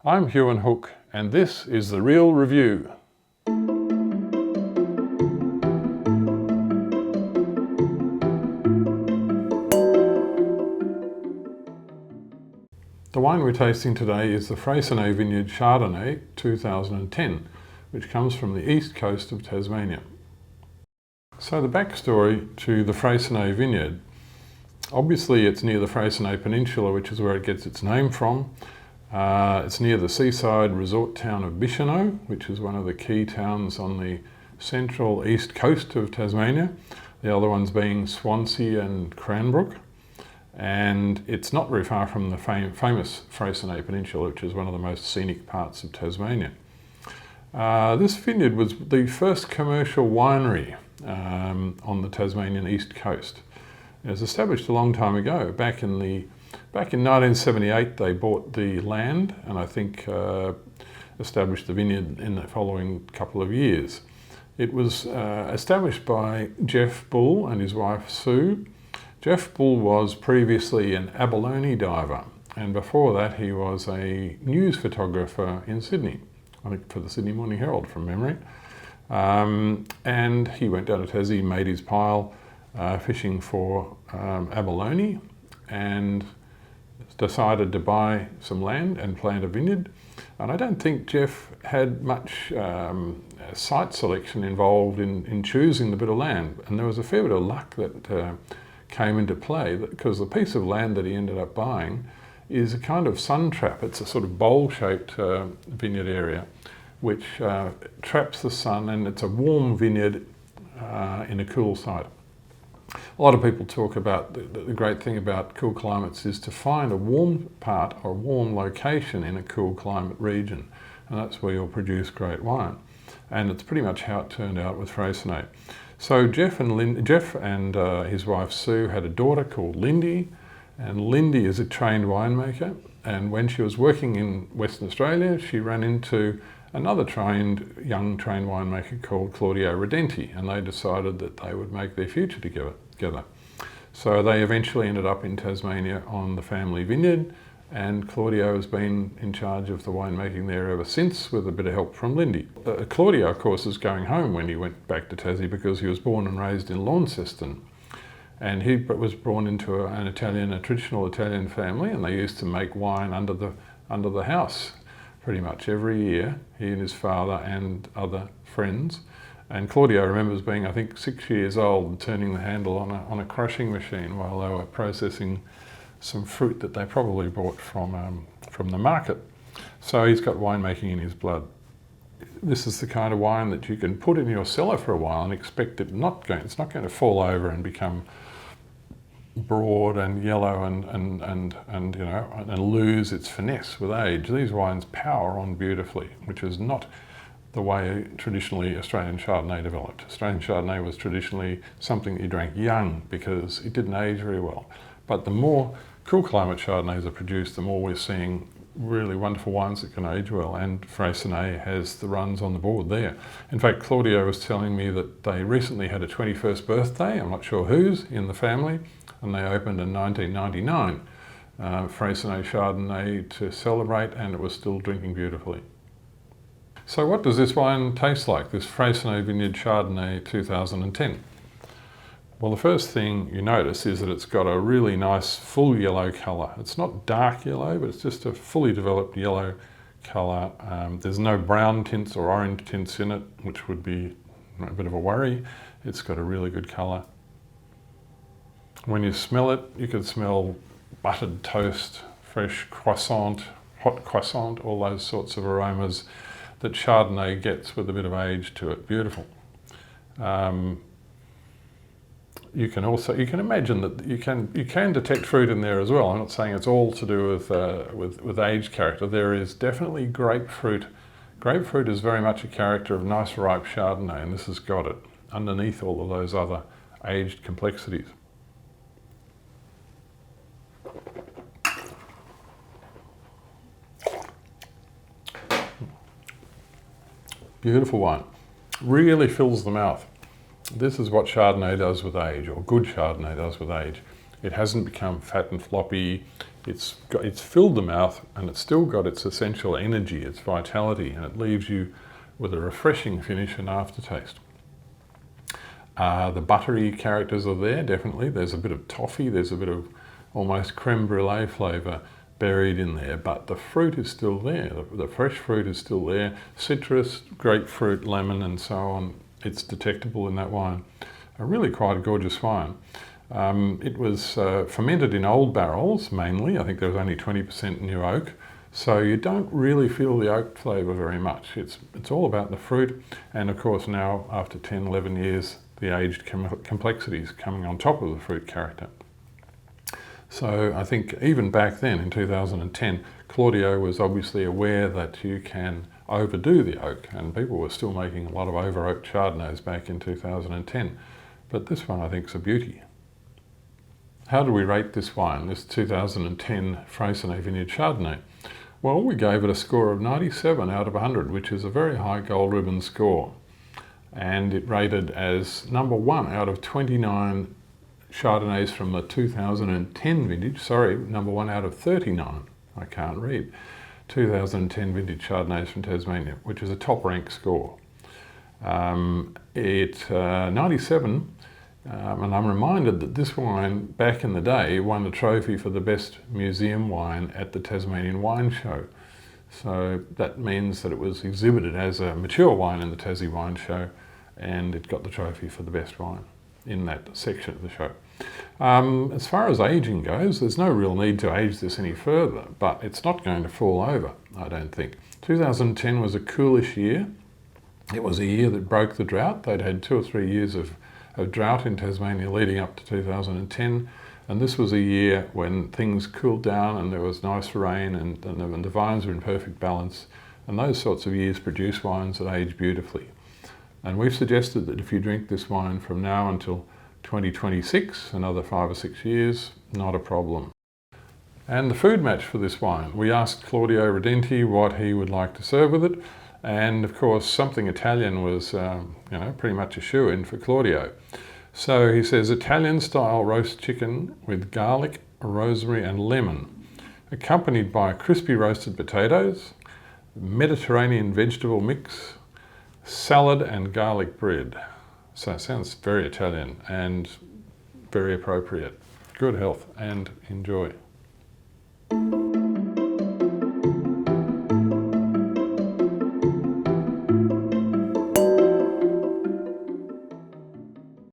I'm Huon Hooke, and this is The Real Review. The wine we're tasting today is the Freycinet Vineyard Chardonnay 2010, which comes from the east coast of Tasmania. So the backstory to the Freycinet Vineyard: obviously it's near the Freycinet Peninsula, which is where it gets its name from. It's near the seaside resort town of Bicheno, which is one of the key towns on the central east coast of Tasmania, the other ones being Swansea and Cranbrook. And it's not very far from the famous Freycinet Peninsula, which is one of the most scenic parts of Tasmania. This vineyard was the first commercial winery on the Tasmanian east coast. It was established a long time ago. Back in 1978 they bought the land and I think established the vineyard in the following couple of years. It was established by Jeff Bull and his wife Sue. Jeff Bull was previously an abalone diver, and before that he was a news photographer in Sydney, I think for the Sydney Morning Herald from memory. And he went down to Tassie, made his pile fishing for abalone, and decided to buy some land and plant a vineyard. And I don't think Jeff had much site selection involved in choosing the bit of land, and there was a fair bit of luck that came into play, because the piece of land that he ended up buying is a kind of sun trap. It's a sort of bowl-shaped vineyard area which traps the sun, and it's a warm vineyard in a cool site. A lot of people talk about the great thing about cool climates is to find a warm part or a warm location in a cool climate region, and that's where you'll produce great wine. And it's pretty much how it turned out with Freycinet. So Jeff and his wife Sue had a daughter called Lindy, and Lindy is a trained winemaker, and when she was working in Western Australia she ran into another young trained winemaker called Claudio Redenti, and they decided that they would make their future together. So they eventually ended up in Tasmania on the family vineyard, and Claudio has been in charge of the winemaking there ever since, with a bit of help from Lindy. Claudio, of course, is going home when he went back to Tassie, because he was born and raised in Launceston. And he was born into a traditional Italian family, and they used to make wine under the house pretty much every year, he and his father and other friends. And Claudio remembers being, I think, 6 years old and turning the handle on a crushing machine while they were processing some fruit that they probably bought from the market. So he's got winemaking in his blood. This is the kind of wine that you can put in your cellar for a while and expect it's not going to fall over and become broad and yellow and lose its finesse with age. These wines power on beautifully, which is not the way traditionally Australian Chardonnay developed. Australian Chardonnay was traditionally something that you drank young because it didn't age very well. But the more cool climate Chardonnays are produced, the more we're seeing really wonderful wines that can age well, and Freycinet has the runs on the board there. In fact, Claudio was telling me that they recently had a 21st birthday, I'm not sure whose, in the family, and they opened in 1999 Freycinet Chardonnay to celebrate, and it was still drinking beautifully. So what does this wine taste like, this Freycinet Vineyard Chardonnay 2010? Well, the first thing you notice is that it's got a really nice full yellow colour. It's not dark yellow, but it's just a fully developed yellow colour. There's no brown tints or orange tints in it, which would be a bit of a worry. It's got a really good colour. When you smell it, you can smell buttered toast, fresh croissant, hot croissant, all those sorts of aromas that Chardonnay gets with a bit of age to it. Beautiful. You can imagine that you can detect fruit in there as well. I'm not saying it's all to do with age character. There is definitely grapefruit. Grapefruit is very much a character of nice ripe Chardonnay, and this has got it underneath all of those other aged complexities. Beautiful wine. Really fills the mouth. This is what Chardonnay does with age, or good Chardonnay does with age. It hasn't become fat and floppy. it's filled the mouth, and it's still got its essential energy, its vitality, and it leaves you with a refreshing finish and aftertaste. The buttery characters are there, definitely. There's a bit of toffee, there's a bit of almost creme brulee flavour buried in there, but the fruit is still there. The fresh fruit is still there. Citrus, grapefruit, lemon, and so on. It's detectable in that wine. Really quite a gorgeous wine. It was fermented in old barrels mainly. I think there was only 20% new oak. So you don't really feel the oak flavour very much. It's all about the fruit, and of course now, after 10, 11 years, the aged complexities coming on top of the fruit character. So I think even back then in 2010, Claudio was obviously aware that you can overdo the oak, and people were still making a lot of over-oaked Chardonnays back in 2010. But this one I think is a beauty. How do we rate this wine, this 2010 Freycinet Vineyard Chardonnay? Well, we gave it a score of 97 out of 100, which is a very high gold ribbon score. And it rated as number 1 out of 29 Chardonnays from the 2010 vintage. Sorry, number 1 out of 39. I can't read. 2010 vintage Chardonnays from Tasmania, which is a top rank score. 97, and I'm reminded that this wine back in the day won the trophy for the best museum wine at the Tasmanian Wine Show. So that means that it was exhibited as a mature wine in the Tassie Wine Show, and it got the trophy for the best wine in that section of the show. As far as aging goes, there's no real need to age this any further, but it's not going to fall over, I don't think. 2010 was a coolish year. It was a year that broke the drought. They'd had 2 or 3 years of drought in Tasmania leading up to 2010, and this was a year when things cooled down and there was nice rain, and the vines were in perfect balance, and those sorts of years produce wines that age beautifully. And we've suggested that if you drink this wine from now until 2026, another 5 or 6 years, not a problem. And the food match for this wine, we asked Claudio Redenti what he would like to serve with it, and of course something Italian was pretty much a shoo-in for Claudio. So he says Italian style roast chicken with garlic, rosemary and lemon, accompanied by crispy roasted potatoes, Mediterranean vegetable mix, salad and garlic bread. So it sounds very Italian and very appropriate. Good health and enjoy.